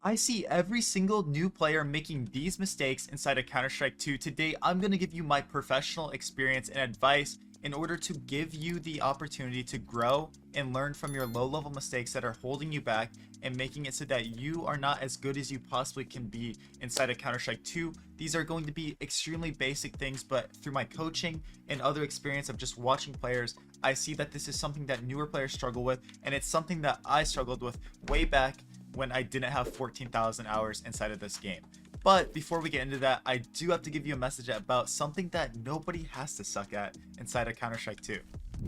I see every single new player making these mistakes inside of Counter-Strike 2. Today, I'm going to give you my professional experience and advice in order to give you the opportunity to grow and learn from your low-level mistakes that are holding you back and making it so that you are not as good as you possibly can be inside of Counter-Strike 2. These are going to be extremely basic things, but through my coaching and other experience of just watching players, I see that this is something that newer players struggle with, and it's something that I struggled with way back when I didn't have 14,000 hours inside of this game. But before we get into that, I do have to give you a message about something that nobody has to suck at inside of Counter-Strike 2.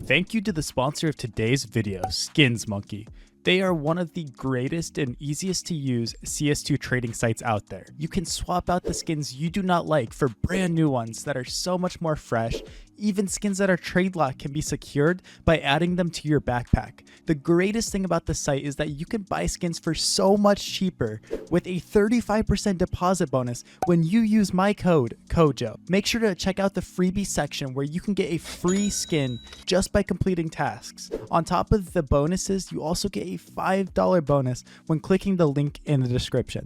Thank you to the sponsor of today's video, SkinsMonkey. They are one of the greatest and easiest to use CS2 trading sites out there. You can swap out the skins you do not like for brand new ones that are so much more fresh. Even skins that are trade locked can be secured by adding them to your backpack. The greatest thing about the site is that you can buy skins for so much cheaper with a 35% deposit bonus when you use my code CoJo. Make sure to check out the freebie section where you can get a free skin just by completing tasks. On top of the bonuses, you also get a $5 bonus when clicking the link in the description.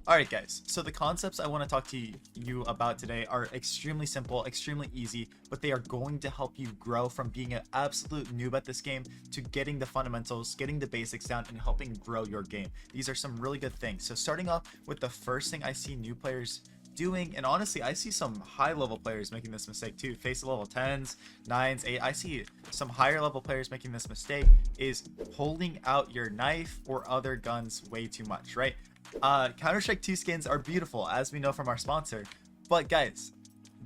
Alright guys, so the concepts I want to talk to you about today are extremely simple, extremely easy, but they are going to help you grow from being an absolute noob at this game to getting the fundamentals, getting the basics down, and helping grow your game. These are some really good things. So starting off with the first thing I see new players doing, and honestly I see some high level players making this mistake too, face level 10s, 9s, 8, I see some higher level players making this mistake, is holding out your knife or other guns way too much, right? Counter-Strike 2 skins are beautiful, as we know from our sponsor, but guys,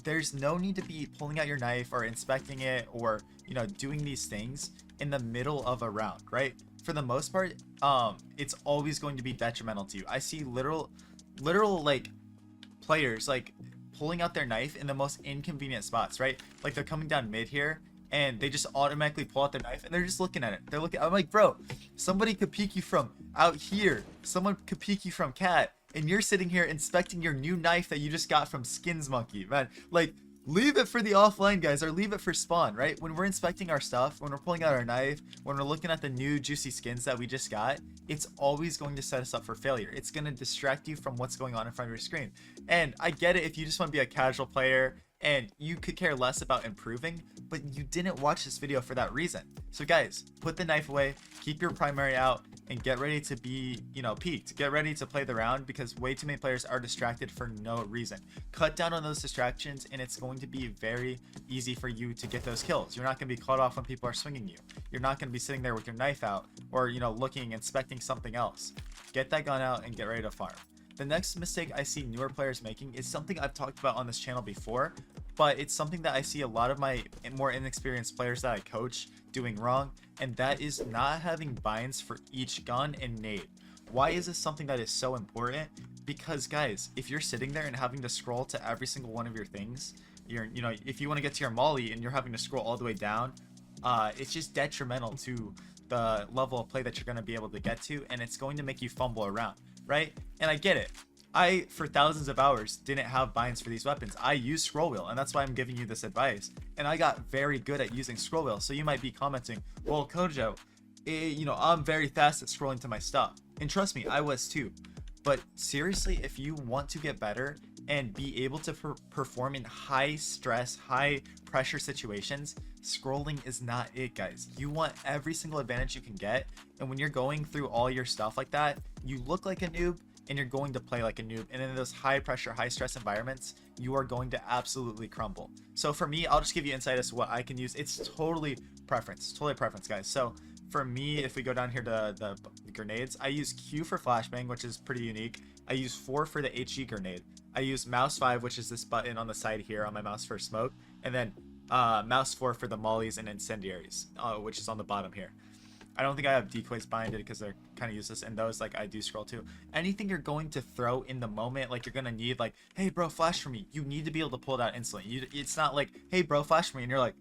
there's no need to be pulling out your knife or inspecting it or, you know, doing these things in the middle of a round, right? For the most part, it's always going to be detrimental to you. I see literal like players like pulling out their knife in the most inconvenient spots, right? Like they're coming down mid here and they just automatically pull out their knife and they're just looking at it. They're looking, I'm like, bro, somebody could peek you from out here. Someone could peek you from cat, and you're sitting here inspecting your new knife that you just got from SkinsMonkey, man. Like, leave it for the offline guys, or leave it for spawn, right? When we're inspecting our stuff, when we're pulling out our knife, when we're looking at the new juicy skins that we just got, it's always going to set us up for failure. It's going to distract you from what's going on in front of your screen. And I get it if you just want to be a casual player and you could care less about improving, but you didn't watch this video for that reason. So guys, put the knife away, keep your primary out, and get ready to be, you know, peaked. Get ready to play the round, because way too many players are distracted for no reason. Cut down on those distractions and it's going to be very easy for you to get those kills. You're not going to be caught off when people are swinging you. You're not going to be sitting there with your knife out or, you know, looking, inspecting something else. Get that gun out and get ready to farm. The next mistake I see newer players making is something I've talked about on this channel before, but it's something that I see a lot of my more inexperienced players that I coach doing wrong, and that is not having binds for each gun and nade. Why is this something that is so important? Because guys, if you're sitting there and having to scroll to every single one of your things, you know, if you want to get to your molly and you're having to scroll all the way down, it's just detrimental to the level of play that you're going to be able to get to, and it's going to make you fumble around, right? And I get it. I, for thousands of hours, didn't have binds for these weapons. I use scroll wheel, and that's why I'm giving you this advice. And I got very good at using scroll wheel. So you might be commenting, well, Kojo, you know, I'm very fast at scrolling to my stuff. And trust me, I was too. But seriously, if you want to get better and be able to perform in high stress, high pressure situations, scrolling is not it, guys. You want every single advantage you can get. And when you're going through all your stuff like that, you look like a noob, and you're going to play like a noob, and in those high pressure, high stress environments, you are going to absolutely crumble. So for me, I'll just give you insight as to what I can use. It's totally preference, guys. So for me, if we go down here to the grenades, I use Q for flashbang, which is pretty unique. I use 4 for the HE grenade. I use mouse 5, which is this button on the side here on my mouse for smoke, and then mouse 4 for the mollies and incendiaries, which is on the bottom here. I don't think I have decoys binded because they're kind of useless, and those, like, I do scroll too. Anything you're going to throw in the moment, like you're going to need, like, hey bro, flash for me, you need to be able to pull it out instantly. It's not like, hey bro, flash for me, and you're like,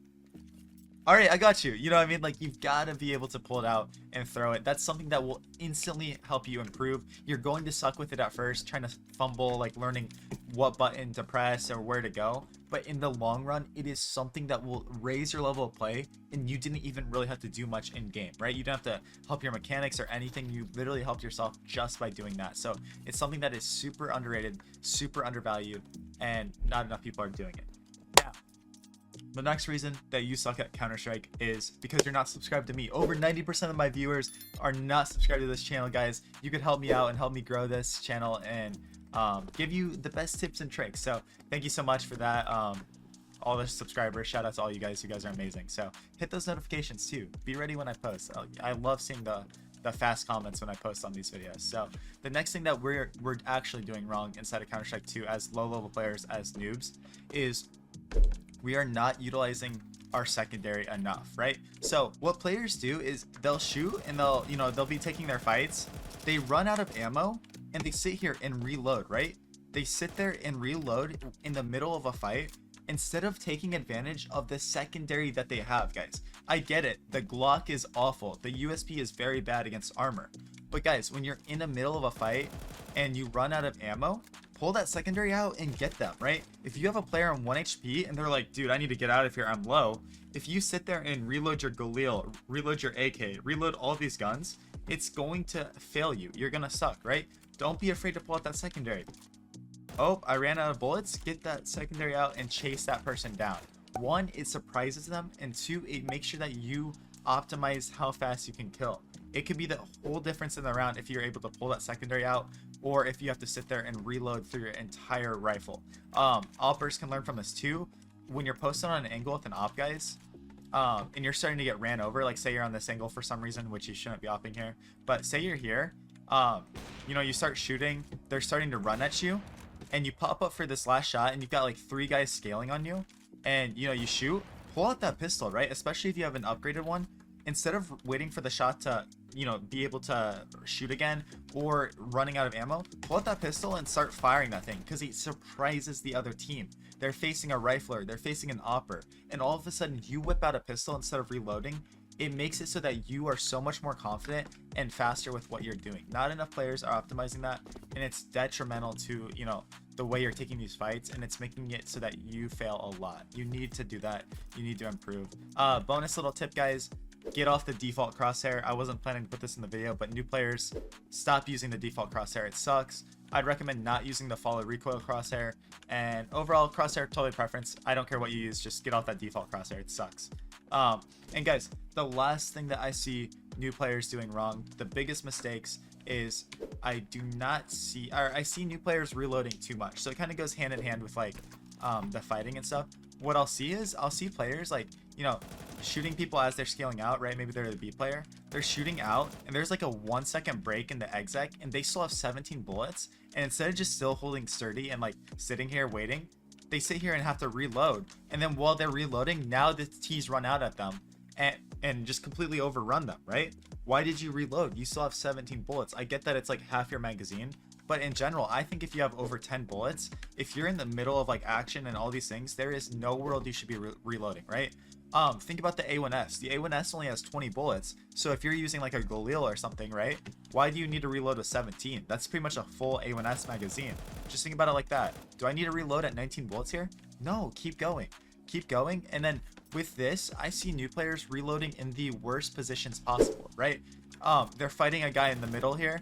all right, I got you. You know what I mean? Like, you've got to be able to pull it out and throw it. That's something that will instantly help you improve. You're going to suck with it at first, trying to fumble, like learning what button to press or where to go. But in the long run, it is something that will raise your level of play, and you didn't even really have to do much in game, right? You don't have to help your mechanics or anything. You literally helped yourself just by doing that. So it's something that is super underrated, super undervalued, and not enough people are doing it. Now, the next reason that you suck at Counter-Strike is because you're not subscribed to me. Over 90% of my viewers are not subscribed to this channel, guys. You could help me out and help me grow this channel and give you the best tips and tricks. So thank you so much for that. All the subscribers, shout out to all you guys. You guys are amazing. So hit those notifications too. Be ready when I post. I love seeing the fast comments when I post on these videos. So the next thing that we're actually doing wrong inside of Counter-Strike 2 as low level players, as noobs, is we are not utilizing our secondary enough, right? So what players do is they'll shoot and they'll be taking their fights. They run out of ammo and they sit here and reload, right? They sit there and reload in the middle of a fight instead of taking advantage of the secondary that they have, guys. I get it. The Glock is awful. The USP is very bad against armor. But guys, when you're in the middle of a fight and you run out of ammo, pull that secondary out and get them, right? If you have a player on 1 HP and they're like, dude, I need to get out of here, I'm low. If you sit there and reload your Galil, reload your AK, reload all these guns, it's going to fail you. You're going to suck, right? Don't be afraid to pull out that secondary. Oh, I ran out of bullets. Get that secondary out and chase that person down. 1, it surprises them, and 2, it makes sure that you optimize how fast you can kill. It could be the whole difference in the round if you're able to pull that secondary out, or if you have to sit there and reload through your entire rifle. Oppers can learn from this too. When you're posted on an angle with an op, guys, and you're starting to get ran over, like say you're on this angle for some reason, which you shouldn't be opping here, but say you're here, you start shooting, they're starting to run at you, and you pop up for this last shot, and you've got like 3 guys scaling on you, and you shoot, pull out that pistol, right? Especially if you have an upgraded one. Instead of waiting for the shot to be able to shoot again or running out of ammo, pull out that pistol and start firing that thing, because it surprises the other team. They're facing a rifler, they're facing an opper, and all of a sudden you whip out a pistol instead of reloading. It makes it so that you are so much more confident and faster with what you're doing. Not enough players are optimizing that, and it's detrimental to the way you're taking these fights, and it's making it so that you fail a lot. You need to do that. You need to improve. Bonus little tip, guys. Get off the default crosshair. I wasn't planning to put this in the video, but new players, stop using the default crosshair. It sucks. I'd recommend not using the follow recoil crosshair, and overall crosshair, totally preference. I don't care what you use, just get off that default crosshair. It sucks. And guys, the last thing that I see new players doing wrong, the biggest mistakes, is I see new players reloading too much. So it kind of goes hand in hand with like the fighting and stuff. What I'll see players like shooting people as they're scaling out, right? Maybe they're the B player, they're shooting out and there's like a 1 second break in the exec and they still have 17 bullets, and instead of just still holding sturdy and like sitting here waiting, they sit here and have to reload, and then while they're reloading, now the T's run out at them and just completely overrun them, right? Why did you reload? You still have 17 bullets. I get that it's like half your magazine, but in general, I think if you have over 10 bullets, if you're in the middle of like action and all these things, there is no world you should be reloading, right? Think about the A1S. The A1S only has 20 bullets, so if you're using like a Galil or something, right? Why do you need to reload with 17? That's pretty much a full A1S magazine. Just think about it like that. Do I need to reload at 19 bullets here? No, keep going. Keep going. And then with this, I see new players reloading in the worst positions possible, right? They're fighting a guy in the middle here,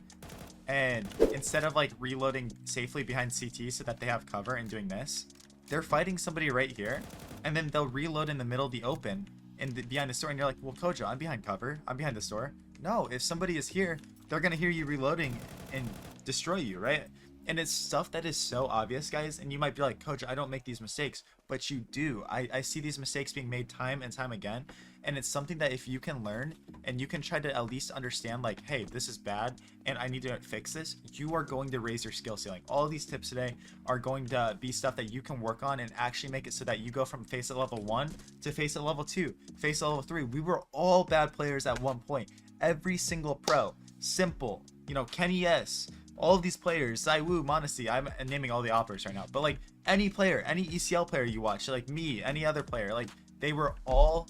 and instead of like reloading safely behind CT so that they have cover and doing this, they're fighting somebody right here, and then they'll reload in the middle of the open and behind the store, and you're like, well, Kojo, I'm behind cover, I'm behind the store. No, if somebody is here, they're gonna hear you reloading and destroy you, right? And it's stuff that is so obvious, guys, and you might be like, Coach, I don't make these mistakes, but you do. I see these mistakes being made time and time again, and it's something that if you can learn and you can try to at least understand, like, hey, this is bad and I need to fix this, you are going to raise your skill ceiling. All these tips today are going to be stuff that you can work on and actually make it so that you go from face at level 1 to face at level 2, face at level 3. We were all bad players at one point. Every single pro, Simple, Kenny S, all of these players, Zaiwu, Monasi, I'm naming all the operators right now, but like any player, any ECL player you watch, like me, any other player, like they were all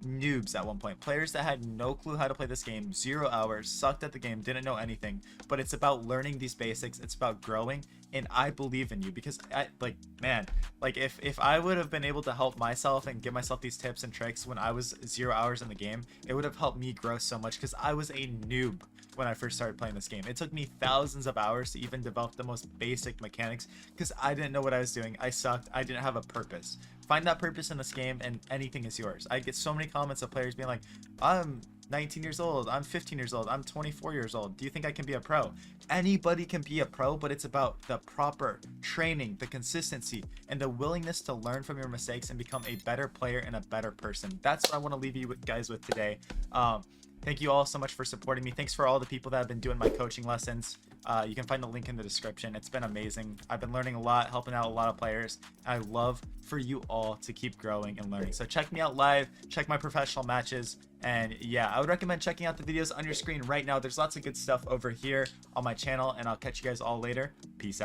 noobs at one point, players that had no clue how to play this game, 0 hours, sucked at the game, didn't know anything. But it's about learning these basics, it's about growing, and I believe in you because if I would have been able to help myself and give myself these tips and tricks when I was 0 hours in the game, it would have helped me grow so much because I was a noob when I first started playing this game. It took me thousands of hours to even develop the most basic mechanics because I didn't know what I was doing. I sucked. I didn't have a purpose. Find that purpose in this game and anything is yours. I get so many comments of players being like, I'm 19 years old, I'm 15 years old, I'm 24 years old. Do you think I can be a pro? Anybody can be a pro, but it's about the proper training, the consistency, and the willingness to learn from your mistakes and become a better player and a better person. That's what I want to leave you guys with today. Thank you all so much for supporting me. Thanks for all the people that have been doing my coaching lessons. You can find the link in the description. It's been amazing. I've been learning a lot, helping out a lot of players. I love for you all to keep growing and learning. So check me out live, check my professional matches, and yeah, I would recommend checking out the videos on your screen right now. There's lots of good stuff over here on my channel, and I'll catch you guys all later. Peace out.